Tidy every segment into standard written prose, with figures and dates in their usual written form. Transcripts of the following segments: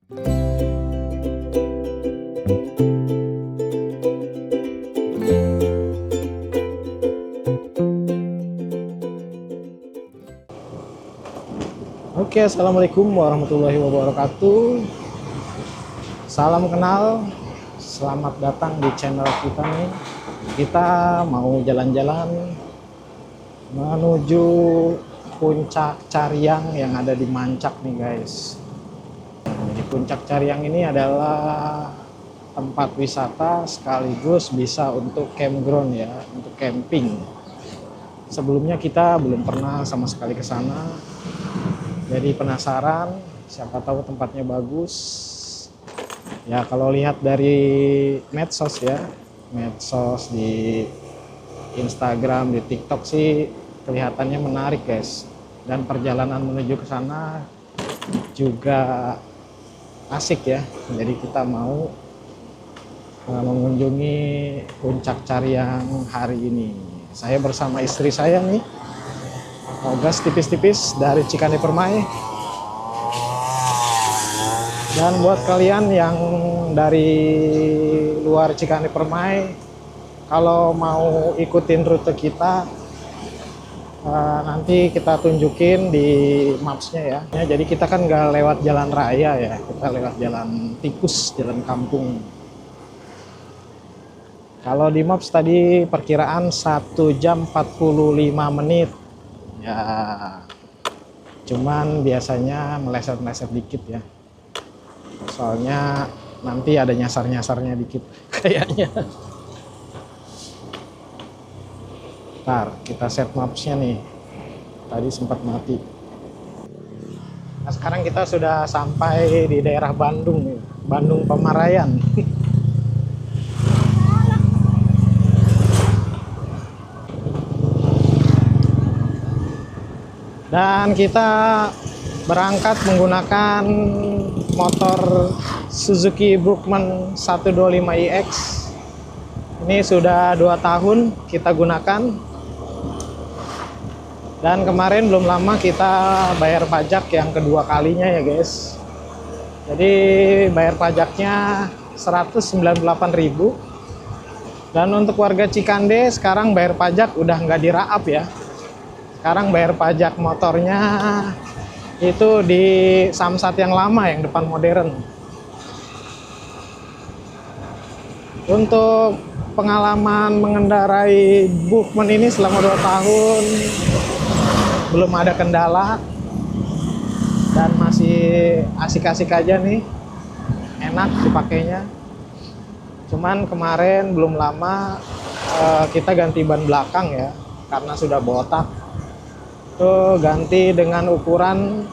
Oke, assalamualaikum warahmatullahi wabarakatuh. Salam kenal, selamat datang di channel kita nih. Kita mau jalan-jalan menuju Puncak Caryang yang ada di Mancak nih guys. Jadi Puncak Caryang ini adalah tempat wisata sekaligus bisa untuk campground ya, untuk camping. Sebelumnya kita belum pernah sama sekali ke sana. Jadi penasaran, siapa tahu tempatnya bagus. Ya kalau lihat dari medsos ya, medsos di Instagram, di TikTok sih kelihatannya menarik guys. Dan perjalanan menuju ke sana juga asik ya. Jadi kita mau mengunjungi Puncak Caryang hari ini. Saya bersama istri saya nih. Gas tipis-tipis dari Cikande Permai. Dan buat kalian yang dari luar Cikande Permai, kalau mau ikutin rute kita, nanti kita tunjukin di mapsnya ya. Jadi kita kan nggak lewat jalan raya ya, kita lewat jalan tikus, jalan kampung. Kalau di maps tadi perkiraan 1 jam 45 menit. Ya, cuman biasanya meleset-meleset dikit ya. Soalnya nanti ada nyasar-nyasarnya dikit kayaknya. Ntar kita set mapsnya nih. Tadi sempat mati. Nah, sekarang kita sudah sampai di daerah Bandung nih. Bandung Pamarayan. Dan kita berangkat menggunakan motor Suzuki Brookman 125iX. Ini sudah 2 tahun kita gunakan. Dan kemarin belum lama kita bayar pajak yang kedua kalinya ya guys. Jadi bayar pajaknya 198.000. Dan untuk warga Cikande sekarang bayar pajak udah nggak di Raap ya. Sekarang bayar pajak motornya itu di Samsat yang lama, yang depan modern. Untuk pengalaman mengendarai Brookman ini selama 2 tahun belum ada kendala dan masih asik-asik aja nih, enak dipakainya. Cuman kemarin belum lama kita ganti ban belakang ya, karena sudah botak. Tuh ganti dengan ukuran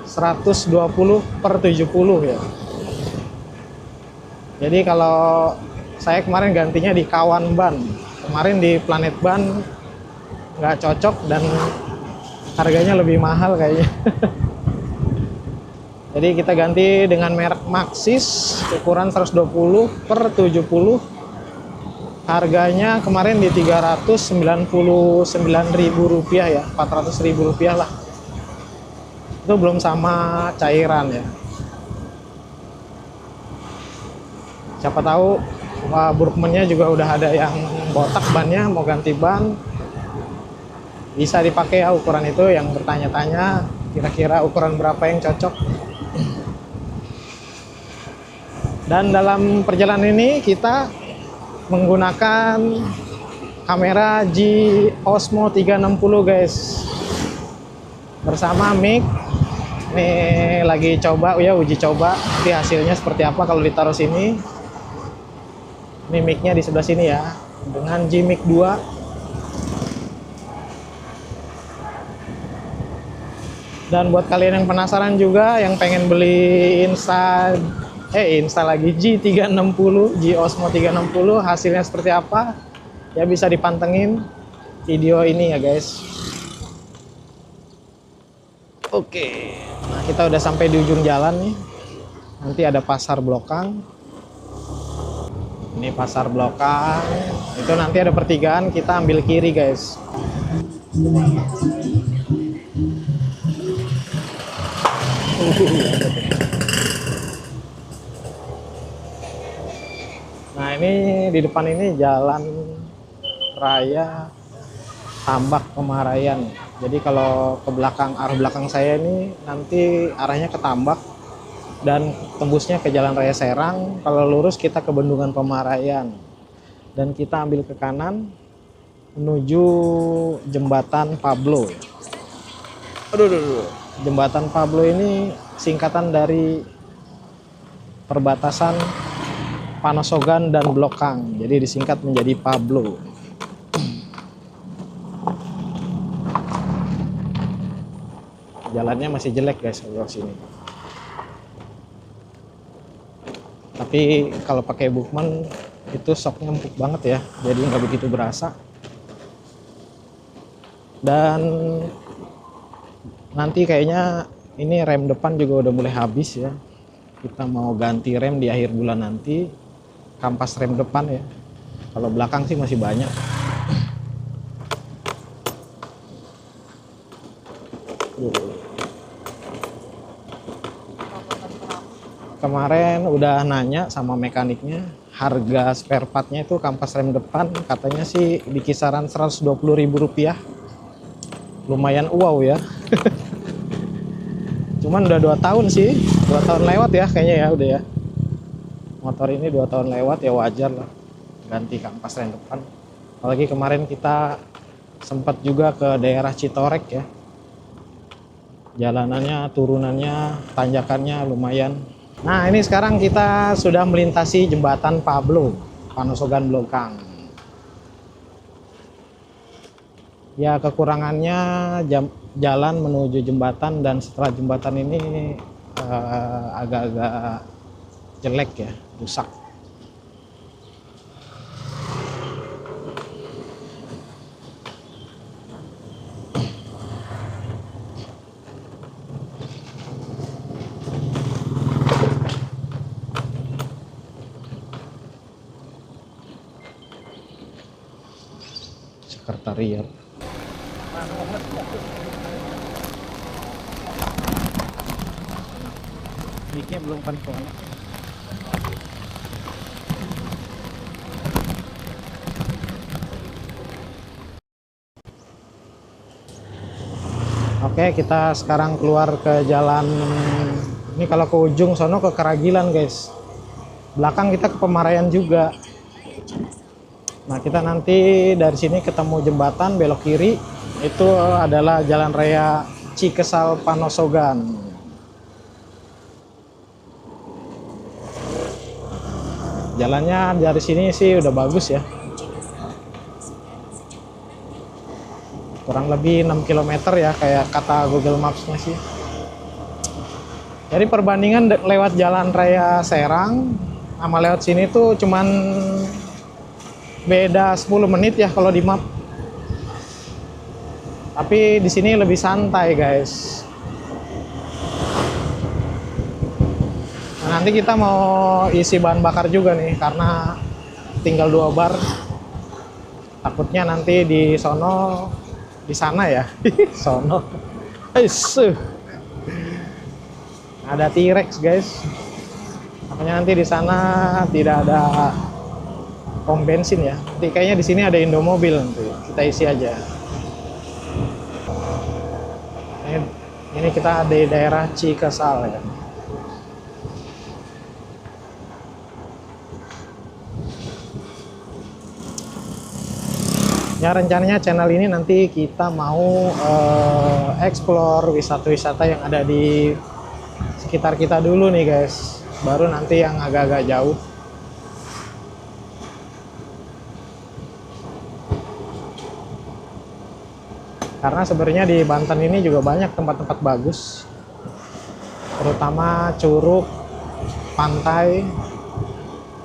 120/70 ya. Jadi kalau saya kemarin gantinya di Kawan Ban, kemarin di Planet Ban nggak cocok dan harganya lebih mahal kayaknya. Jadi kita ganti dengan merek Maxxis ukuran 120/70. Harganya kemarin di Rp399.000 ya, Rp400.000 lah. Itu belum sama cairan ya. Siapa tahu Brookman-nya juga udah ada yang botak bannya, mau ganti ban. Bisa dipakai ya ukuran itu, yang bertanya-tanya kira-kira ukuran berapa yang cocok. Dan dalam perjalanan ini kita menggunakan kamera G Osmo 360 guys, bersama mic. Nih lagi coba ya, uji coba nanti hasilnya seperti apa kalau ditaruh sini. Ini mic-nya di sebelah sini ya, dengan G Mic 2. Dan buat kalian yang penasaran juga, yang pengen beli Insta lagi G360, G Osmo 360, hasilnya seperti apa ya, bisa dipantengin video ini ya guys. Oke, nah kita udah sampai di ujung jalan nih. Nanti ada pasar Blokang. Ini pasar Blokang. Itu nanti ada pertigaan, kita ambil kiri guys. Nah, ini di depan ini jalan raya Tambak Pemarayan. Jadi kalau ke belakang, arah belakang saya ini nanti arahnya ke Tambak dan tembusnya ke Jalan Raya Serang. Kalau lurus kita ke Bendungan Pemarayan dan kita ambil ke kanan menuju Jembatan Pablo. Aduh. Jembatan Pablo ini singkatan dari perbatasan Panosogan dan Blokang. Jadi disingkat menjadi Pablo. Jalannya masih jelek guys kalau sini. Tapi kalau pakai Bukman itu shocknya empuk banget ya, jadi nggak begitu berasa. Dan nanti kayaknya ini rem depan juga udah mulai habis ya. Kita mau ganti rem di akhir bulan nanti, kampas rem depan ya. Kalau belakang sih masih banyak. Kemarin udah nanya sama mekaniknya, harga spare partnya itu kampas rem depan katanya sih di kisaran Rp120.000. Lumayan wow ya. Cuman udah 2 tahun sih, 2 tahun lewat ya kayaknya ya udah ya. Motor ini 2 tahun lewat ya, wajar lah ganti kampas rem depan. Apalagi kemarin kita sempat juga ke daerah Citorek ya. Jalanannya, turunannya, tanjakannya lumayan. Nah, ini sekarang kita sudah melintasi Jembatan Pablo, Panosogan Blokang. Ya, kekurangannya jalan menuju jembatan, dan setelah jembatan ini agak-agak jelek ya, rusak. Sekretariat. Mic-nya belum connect. Oke, kita sekarang keluar ke jalan ini, kalau ke ujung sono ke Keragilan guys. Belakang kita ke Pemarayan juga. Nah, kita nanti dari sini ketemu jembatan, belok kiri itu adalah Jalan Raya Cikesal Panosogan. Jalannya dari sini sih udah bagus ya. Kurang lebih 6 km ya kayak kata Google Maps-nya sih. Jadi perbandingan lewat Jalan Raya Serang sama lewat sini tuh cuman beda 10 menit ya kalau di map. Tapi di sini lebih santai guys. Nah, nanti kita mau isi bahan bakar juga nih karena tinggal 2 bar. Takutnya nanti di sono, di sana ya, sono. Ada T-Rex guys. Makanya nanti di sana tidak ada pom bensin ya. Nanti kayaknya di sini ada Indomobil, nanti kita isi aja. Ini kita di daerah Cikesal ya. Ya, rencananya channel ini nanti kita mau explore wisata-wisata yang ada di sekitar kita dulu nih guys. Baru nanti yang agak-agak jauh. Karena sebenarnya di Banten ini juga banyak tempat-tempat bagus. Terutama curug, pantai,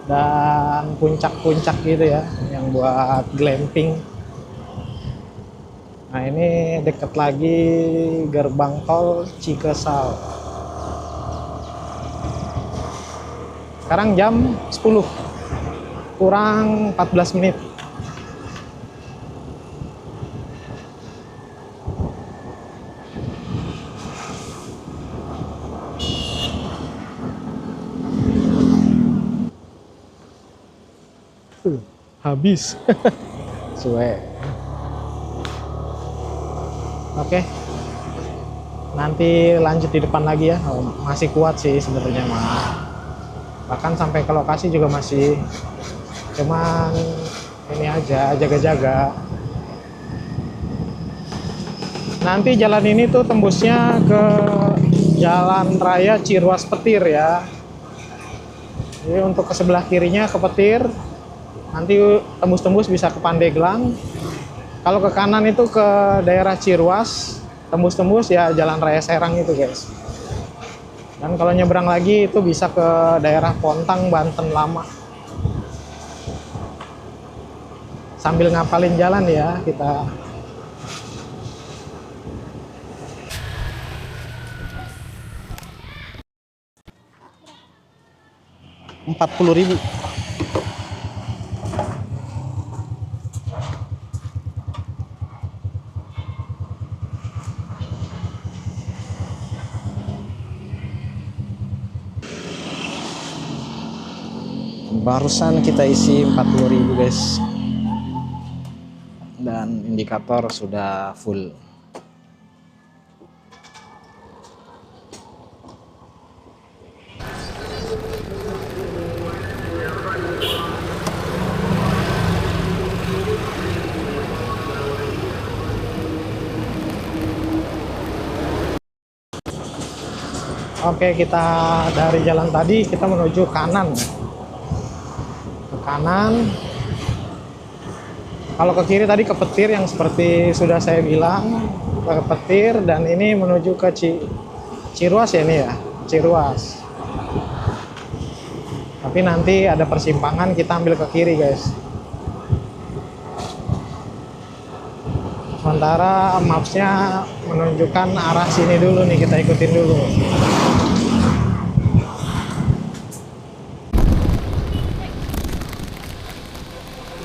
dan puncak-puncak gitu ya, yang buat glamping. Nah, ini deket lagi gerbang tol Cikesal. Sekarang jam 10, kurang 14 menit. Habis. Suwe. Oke. Nanti lanjut di depan lagi ya. Oh, masih kuat sih sebenarnya mah. Bahkan sampai ke lokasi juga masih, cuman ini aja jaga-jaga. Nanti jalan ini tuh tembusnya ke Jalan Raya Ciruas Petir ya. Jadi untuk ke sebelah kirinya ke Petir, nanti tembus-tembus bisa ke Pandeglang. Kalau ke kanan itu ke daerah Ciruas, tembus-tembus ya Jalan Raya Serang itu guys. Dan kalau nyebrang lagi itu bisa ke daerah Pontang, Banten Lama. Sambil ngapalin jalan ya kita. Rp40.000. Barusan kita isi 40.000 guys, dan indikator sudah full. Oke, kita dari jalan tadi kita menuju kanan. Kanan. Kalau ke kiri tadi ke Petir yang seperti sudah saya bilang, ke Petir, dan ini menuju ke Ciruas ya ini ya, Ciruas. Tapi nanti ada persimpangan kita ambil ke kiri guys. Sementara mapsnya menunjukkan arah sini dulu nih, kita ikutin dulu.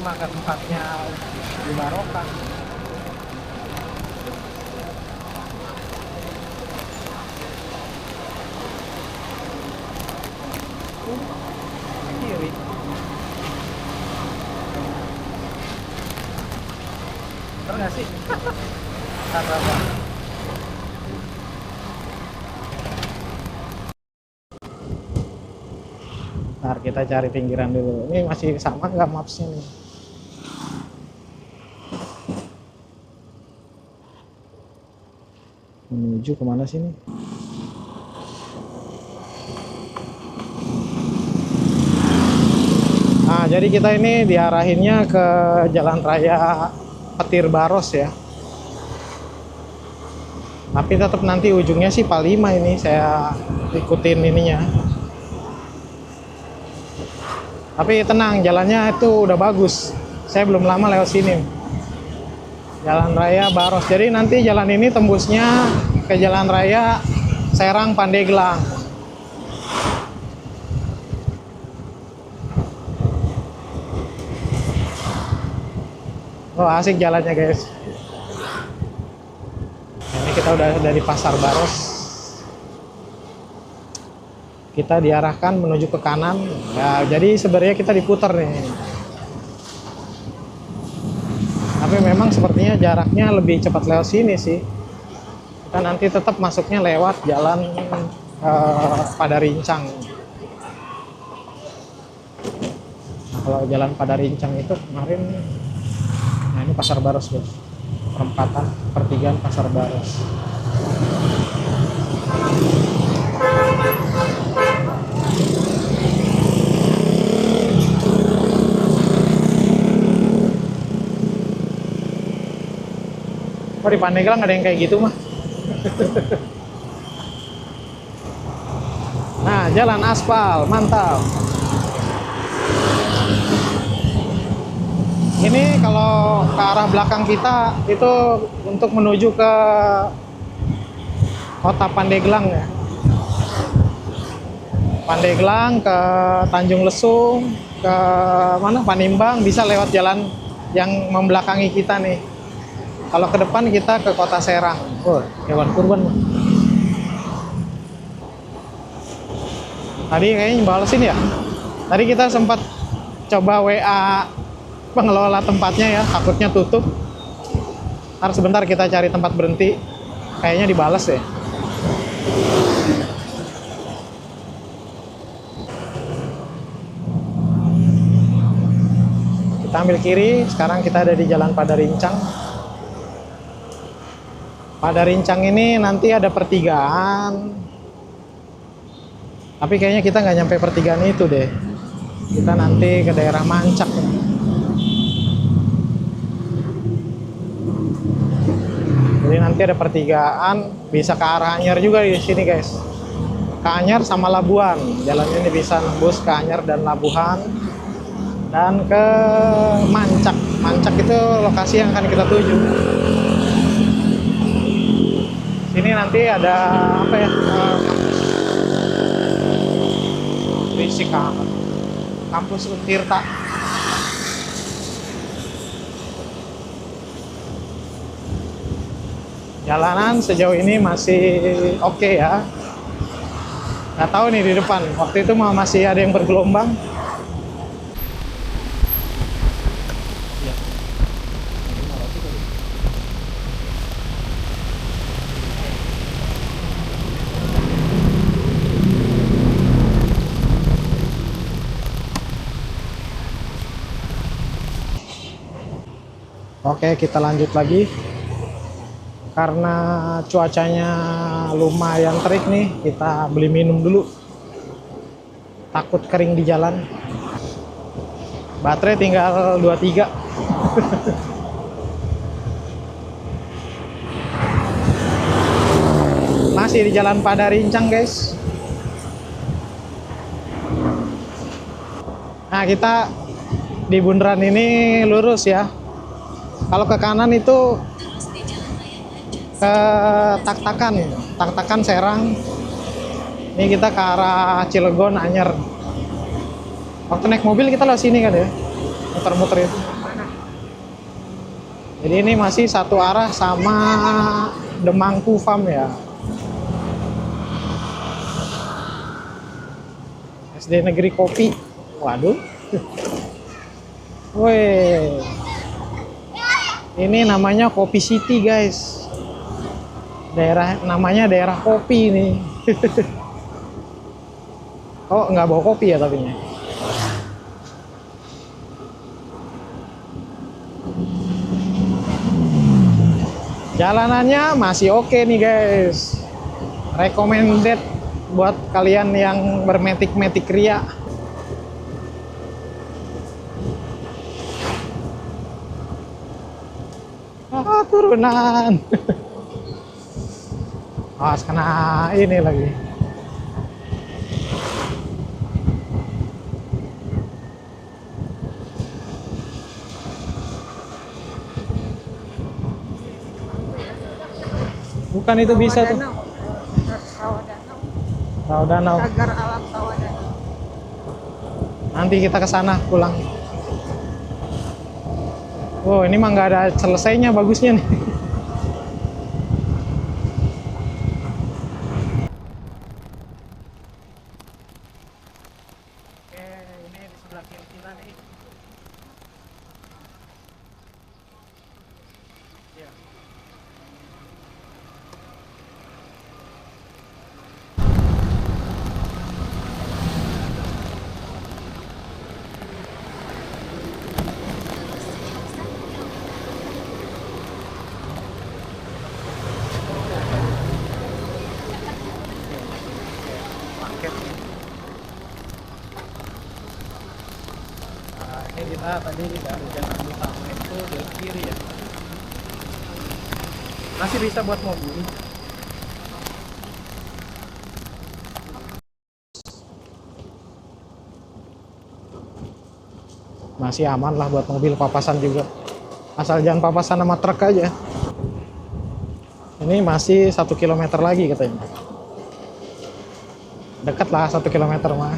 Maka tempatnya di Baroka. Kiri. Bener nggak sih? Apa? Ntar kita cari pinggiran dulu. Ini masih sama nggak mapsnya nih? Menuju kemana sih nih? Nah, jadi kita ini diarahinnya ke Jalan Raya Petir Baros ya. Tapi tetap nanti ujungnya sih Palima ini, saya ikutin ininya. Tapi tenang, jalannya itu udah bagus. Saya belum lama lewat sini. Jalan Raya Baros. Jadi nanti jalan ini tembusnya ke Jalan Raya Serang Pandeglang. Oh, asik jalannya guys. Ini kita udah dari Pasar Baros. Kita diarahkan menuju ke kanan. Ya, jadi sebenarnya kita diputar nih. Tapi memang sepertinya jaraknya lebih cepat lewat sini sih. Kita nanti tetap masuknya lewat jalan Padarincang. Nah, kalau jalan Padarincang itu kemarin, nah ini Pasar Baros guys. Perempatan pertigaan Pasar Baros. Oh, di Pandeglang ada yang kayak gitu mah. Nah, jalan aspal, mantap. Ini kalau ke arah belakang kita itu untuk menuju ke kota Pandeglang ya. Pandeglang ke Tanjung Lesung, ke mana Panimbang, bisa lewat jalan yang membelakangi kita nih. Kalau ke depan kita ke kota Serang. Oh, hewan kurban. Tadi kayaknya balesin ya. Tadi kita sempat coba WA pengelola tempatnya ya, takutnya tutup. Ntar sebentar kita cari tempat berhenti. Kayaknya dibales ya. Kita ambil kiri, sekarang kita ada di Jalan Padarincang. Padarincang ini nanti ada pertigaan. Tapi kayaknya kita nggak nyampe pertigaan itu deh. Kita nanti ke daerah Mancak. Jadi nanti ada pertigaan, bisa ke arah Anyar juga di sini guys. Ke Anyar sama Labuhan. Jalan ini bisa nembus ke Anyar dan Labuhan. Dan ke Mancak. Mancak itu lokasi yang akan kita tuju. Sini nanti ada apa ya? Berisik amat. Kampus Untirta. Jalanan sejauh ini masih oke ya. Nggak tahu nih di depan. Waktu itu masih ada yang bergelombang. Oke, kita lanjut lagi. Karena cuacanya lumayan terik nih, kita beli minum dulu. Takut kering di jalan. Baterai tinggal 23. Masih di Jalan Padarincang, guys. Nah, kita di bundaran ini lurus ya. Kalau ke kanan itu ke Tak-Takan Serang. Ini kita ke arah Cilegon Anyar. Waktu naik mobil kita lewat sini kan ya, muter-muter itu. Jadi ini masih satu arah sama Demangku Farm ya. SD Negeri Kopi. Waduh. Woi. Ini namanya Kopi City, guys. Namanya daerah kopi nih. Oh, nggak bawa kopi ya tapi nya. Jalanannya masih oke nih, guys. Recommended buat kalian yang bermetik-metik ria. Turunan. Awas kena ini lagi. Bukan itu bisa tuh. Rawa Danau. Cagar alam Rawa Danau. Nanti kita ke sana pulang. Oh, ini mah nggak ada selesainya, bagusnya nih. Oke, ini di sebelah kiri kita nih. Ya. Nah, ini kita tadi dari jalan utama itu belok kiri ya. Masih bisa buat mobil. Masih aman lah buat mobil, papasan juga. Asal jangan papasan sama truk aja. Ini masih 1 kilometer lagi katanya. Dekat lah 1 kilometer mah.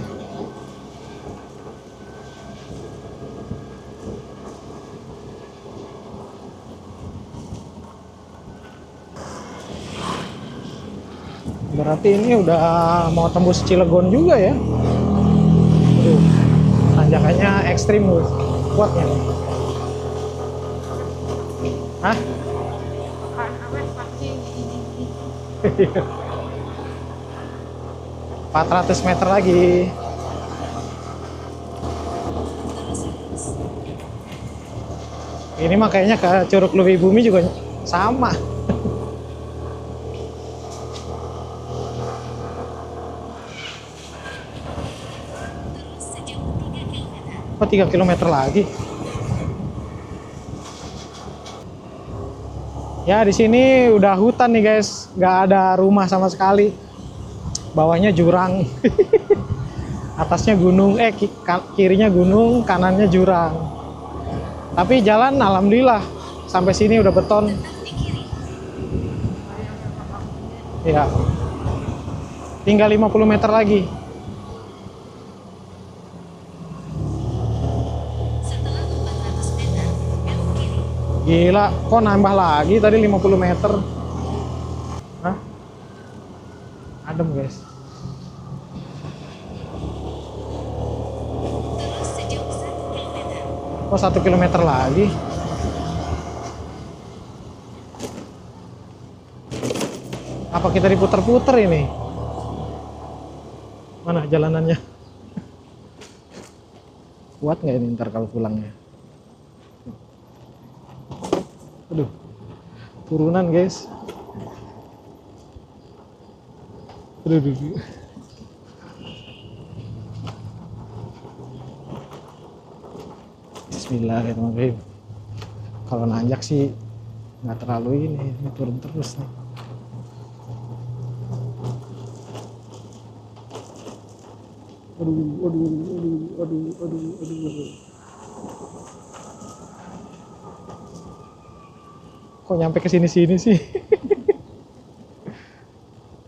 Berarti ini udah mau tembus Cilegon juga ya. tanjakannya ekstrim kuatnya nih. Hah? 400 meter lagi. Ini mah kayaknya ke Curug Lewi Bumi juga sama. Oh, 3 kilometer lagi. Ya, di sini udah hutan nih guys, nggak ada rumah sama sekali. Bawahnya jurang, atasnya gunung, kirinya gunung, kanannya jurang. Tapi jalan alhamdulillah sampai sini udah beton. Ya, tinggal 50 meter lagi. Gila, kok nambah lagi tadi 50 meter. Hah? Adem guys. Oh, 1 kilometer lagi. Apa kita diputer-puter ini? Mana jalanannya? Kuat nggak ini ntar kalau pulangnya? Aduh, turunan guys. Aduh. Bismillahirrahmanirrahim. Kalau nanjak sih nggak terlalu ini turun terus nih. Aduh. Kok nyampe ke sini-sini sih?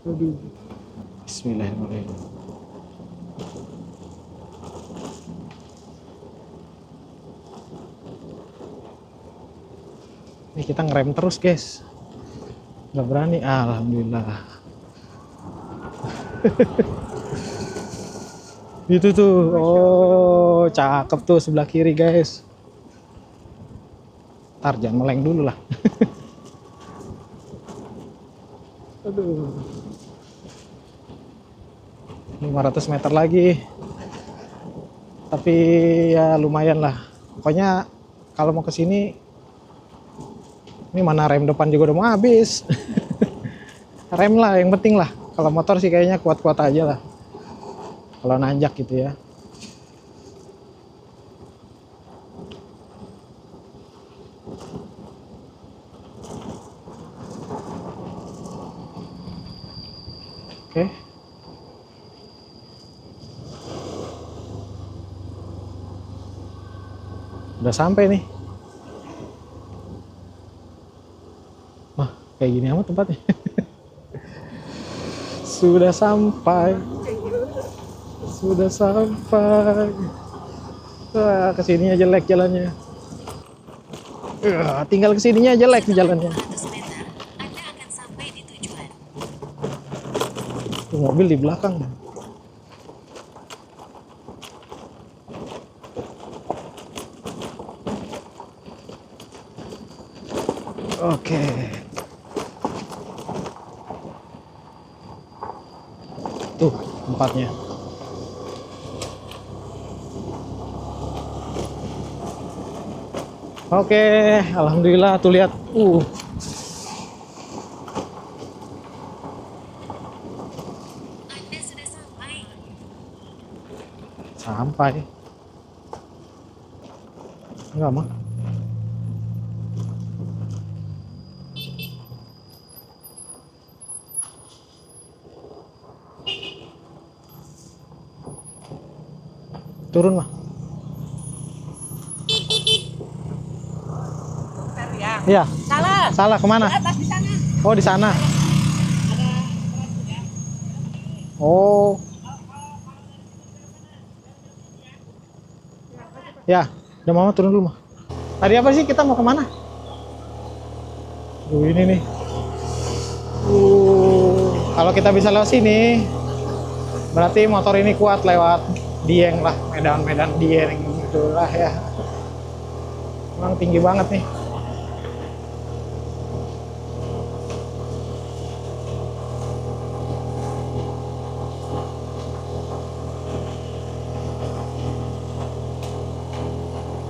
Aduh. Bismillahirrahmanirrahim. Ini kita ngerem terus guys, nggak berani. Alhamdulillah. Itu tuh, oh cakep tuh sebelah kiri guys. Ntar jangan meleng dulu lah. Aduh. 500 meter lagi. Tapi ya lumayan lah. Pokoknya kalau mau ke sini, ini mana rem depan juga udah mau habis. Rem lah yang penting lah. Kalau motor sih kayaknya kuat-kuat aja lah. Kalau nanjak gitu ya. Oke. Udah sampai nih. Wah, kayak gini amat tempatnya. Sudah sampai. Sudah sampai. Wah, kesininya jelek jalannya. Tinggal kesininya jelek jalannya. Tuh, mobil di belakang. Oke. Tuh tempatnya. Oke, alhamdulillah tuh lihat. Anda sudah sampai. Sampai. Enggak mah. Turun mah. Iya. Salah. Salah kemana? Atas di sana. Oh di sana. Oh. Ya, udah mama turun dulu mah. Tadi apa sih kita mau kemana? Ini nih. Kalau kita bisa lewat sini, berarti motor ini kuat lewat Dieng lah, medan-medan Dieng gitulah ya. Emang tinggi banget nih.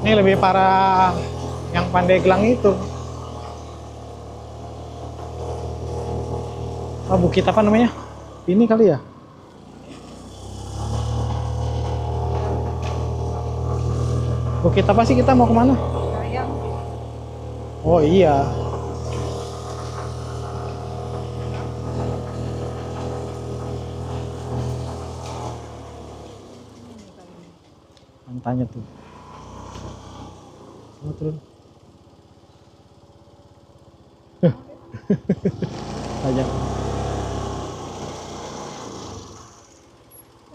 Ini lebih parah yang Pandeglang itu. Oh, bukit apa namanya? Ini kali ya? Bukit apa sih, kita mau kemana? Sayang. Oh iya. Pantainya tuh. Mau turun. Aja.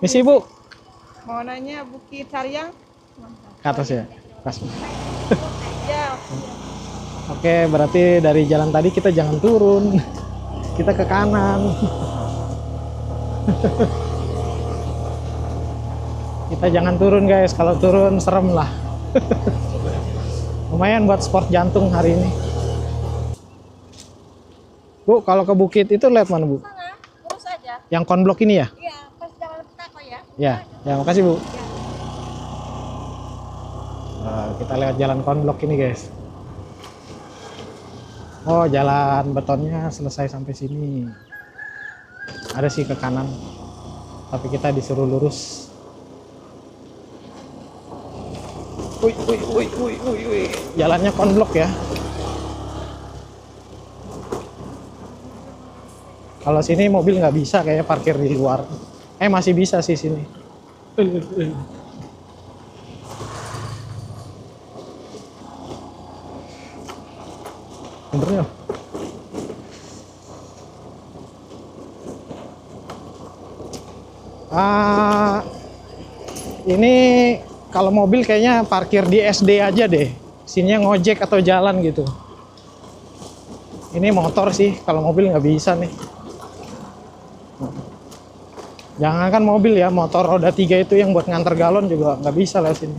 Misi Bu, Mau nanya Bukit Saryang? ke atas ya. Pas. Ya. Oke, berarti dari jalan tadi kita jangan turun. Kita ke kanan. Kita jangan turun guys, kalau turun serem lah. Lumayan buat sport jantung hari ini. Bu, kalau ke bukit itu lihat mana Bu? Sana, lurus aja. Yang konblok ini ya? Iya, pas jalan petako ya. Ya, ya makasih Bu. Ya. Nah, kita lewat jalan konblok ini guys. Oh, jalan betonnya selesai sampai sini. Ada sih ke kanan, tapi kita disuruh lurus. Wih. Jalannya konblok ya. Kalau sini mobil nggak bisa, kayak parkir di luar. Masih bisa sih sini. Benernya. Ini kalau mobil kayaknya parkir di SD aja deh. Sininya ngojek atau jalan gitu. Ini motor sih, kalau mobil nggak bisa nih. Jangankan mobil ya, motor roda 3 itu yang buat nganter galon juga nggak bisa lewat sini.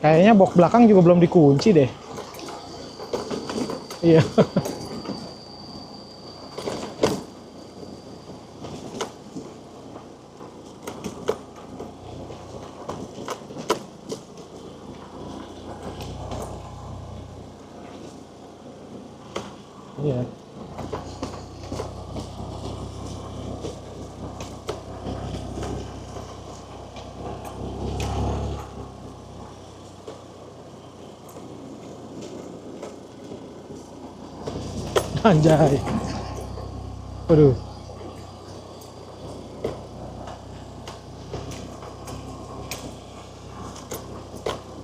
Kayaknya box belakang juga belum dikunci deh. Iya. Iya. Anjay. Waduh.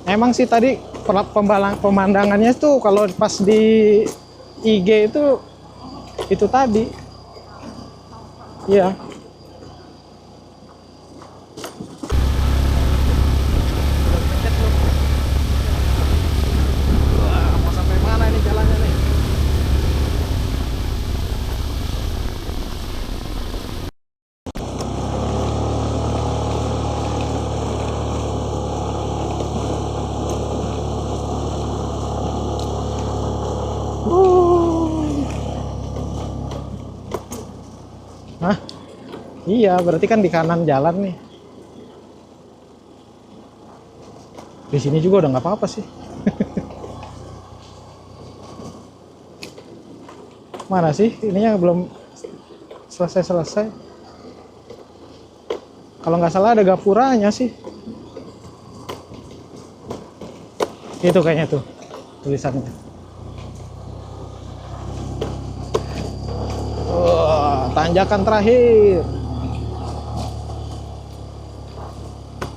Emang sih tadi pemandangannya tuh kalau pas di IG itu tadi. Iya. Wah, mau sampai mana ini jalannya nih? Hah? Iya, berarti kan di kanan jalan nih. Di sini juga udah nggak apa-apa sih. Mana sih? Ininya belum selesai. Kalau nggak salah ada gapuranya sih. Itu kayaknya tuh tulisannya. Wah, tanjakan terakhir.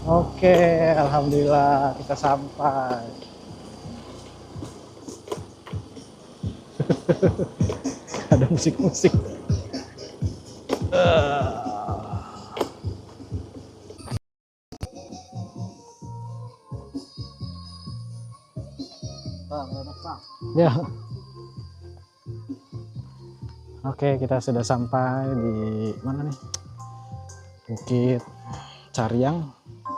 Oke, alhamdulillah kita sampai. Ada musik-musik. Ya. Oke, kita sudah sampai di mana nih? Bukit Cariang.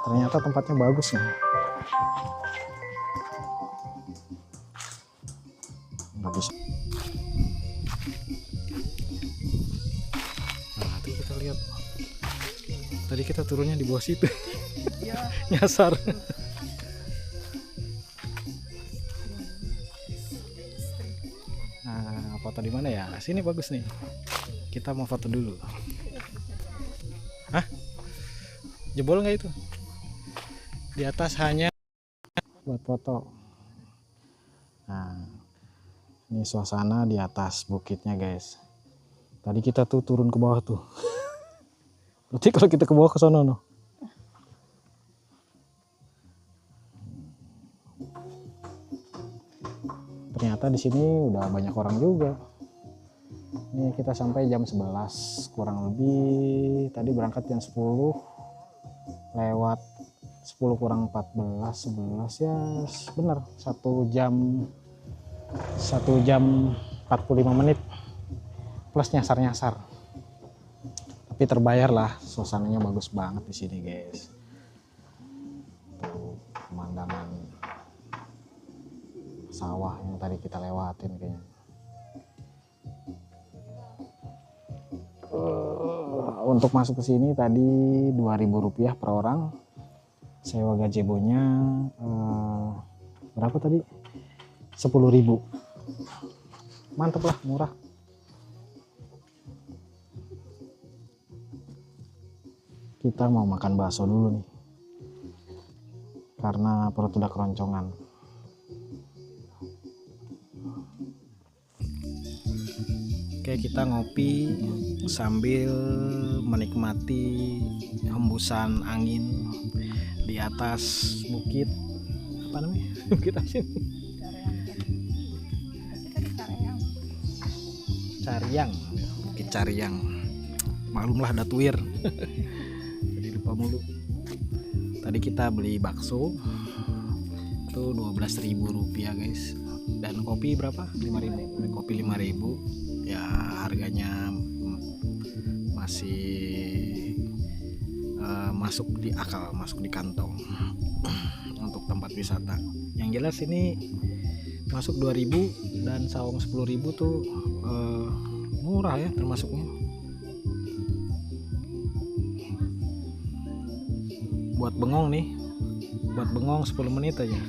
Ternyata tempatnya bagus nih. Bagus. Nah, itu kita lihat. Tadi kita turunnya di bawah situ. Nyasar. Nah, foto di mana ya? Sini bagus nih. Kita mau foto dulu. Hah? Jebol nggak itu? Di atas hanya buat foto. Nah, ini suasana di atas bukitnya, guys. Tadi kita tuh turun ke bawah tuh. Berarti kalau kita ke bawah ke sono no. Ternyata di sini udah banyak orang juga. Ini kita sampai jam 11 kurang lebih. Tadi berangkat jam 10 lewat 10 kurang 14 11 ya bener 1 jam 45 menit plus nyasar-nyasar. Tapi terbayar lah, suasananya bagus banget di sini, guys. Tuh, pemandangan sawah yang tadi kita lewatin kayaknya. Untuk masuk ke sini tadi Rp2.000 per orang. Sewa gazebonya berapa tadi? 10.000. Mantep lah, murah. Kita mau makan bakso dulu nih. Karena perut udah keroncongan. Oke, kita ngopi sambil menikmati hembusan angin di atas bukit apa namanya? Bukit asin. Cariang, Bukit Cariang. Maklumlah Datuir. Jadi lupa mulu. Tadi kita beli bakso itu Rp12.000 guys. Dan kopi berapa? 5.000. Kopi 5.000. Ya harganya masih masuk di akal, masuk di kantong untuk tempat wisata. Yang jelas ini masuk 2.000 dan saung 10.000 tuh murah ya termasuknya. Buat bengong nih, buat bengong 10 menit aja.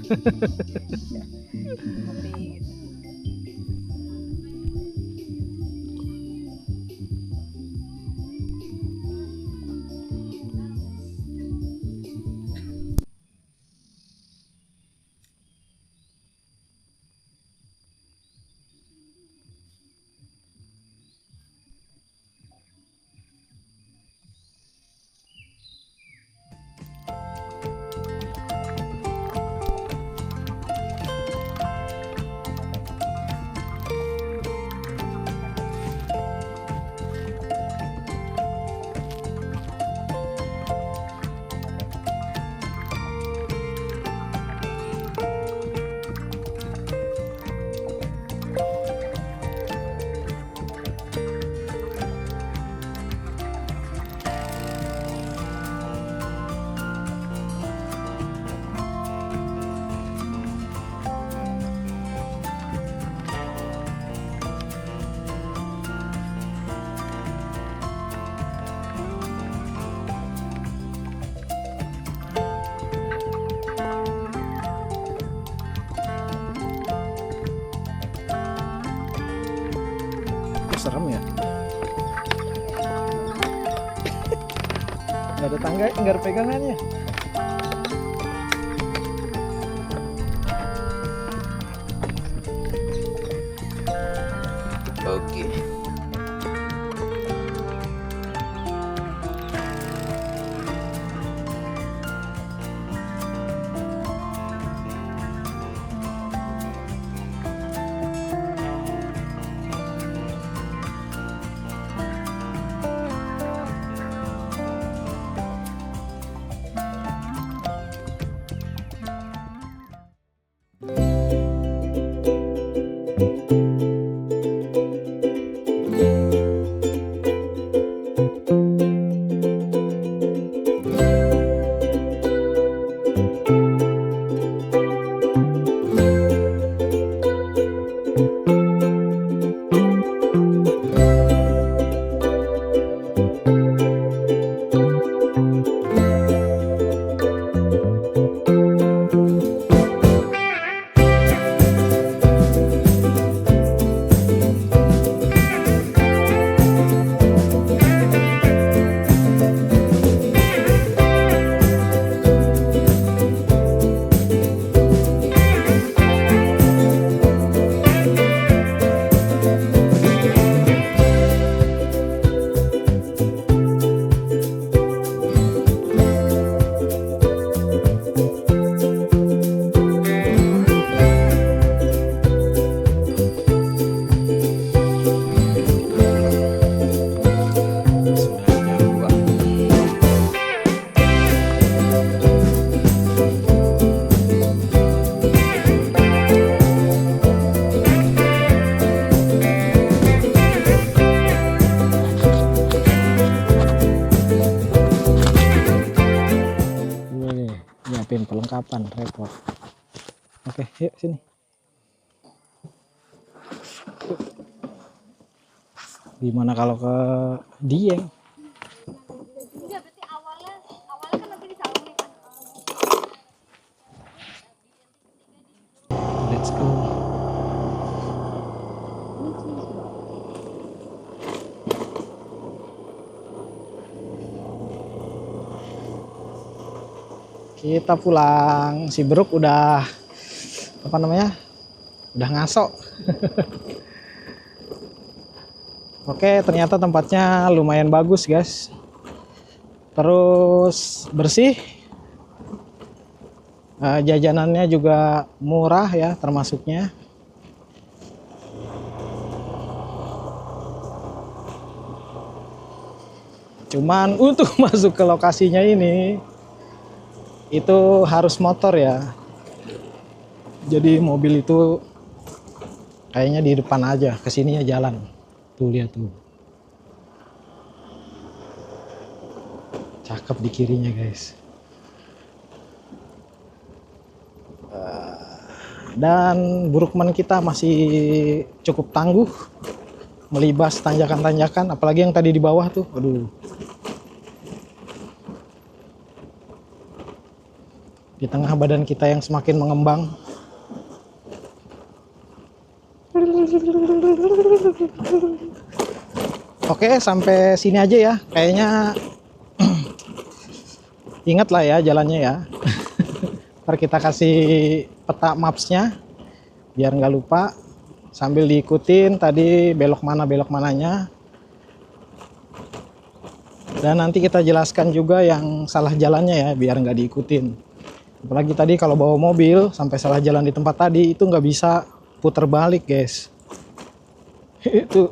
Serem ya. Nggak ada tangga, nggak ada pegangannya. Oke. kapan repot. Oke, yuk sini. Gimana kalau ke Dieng? Enggak, berarti awalnya kan nanti di salon nih kan. Let's go. Kita pulang. Si Bruk udah apa namanya? Udah ngaso. Oke, ternyata tempatnya lumayan bagus, guys. Terus bersih. Jajanannya juga murah ya, termasuknya. Cuman untuk masuk ke lokasinya ini itu harus motor ya. Jadi mobil itu kayaknya di depan aja, kesininya jalan. Tuh lihat tuh. Cakep di kirinya, guys. Dan Burukman kita masih cukup tangguh melibas tanjakan-tanjakan, apalagi yang tadi di bawah tuh. Aduh. Di tengah badan kita yang semakin mengembang. Oke, sampai sini aja ya. Kayaknya ingat lah ya jalannya ya. Ntar kita kasih peta mapsnya biar nggak lupa. Sambil diikutin tadi belok mananya. Dan nanti kita jelaskan juga yang salah jalannya ya biar nggak diikutin. Apalagi tadi kalau bawa mobil sampai salah jalan di tempat tadi itu nggak bisa puter balik, guys. Itu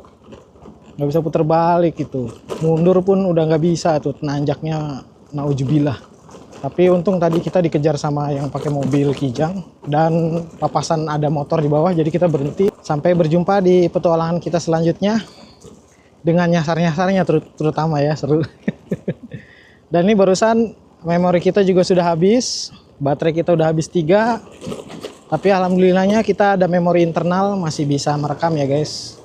nggak bisa puter balik itu. Mundur pun udah nggak bisa tuh, nanjaknya naujubillah. Tapi untung tadi kita dikejar sama yang pakai mobil Kijang dan papasan ada motor di bawah, jadi kita berhenti. Sampai berjumpa di petualangan kita selanjutnya dengan nyasar-nyasarnya terutama ya, seru. Dan ini barusan memori kita juga sudah habis. Baterai kita udah habis 3, tapi alhamdulillahnya kita ada memori internal masih bisa merekam ya, guys.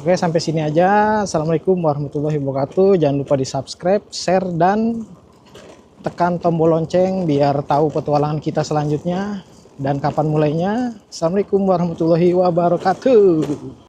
Oke, sampai sini aja. Assalamualaikum warahmatullahi wabarakatuh. Jangan lupa di subscribe, share, dan tekan tombol lonceng biar tahu petualangan kita selanjutnya dan kapan mulainya. Assalamualaikum warahmatullahi wabarakatuh.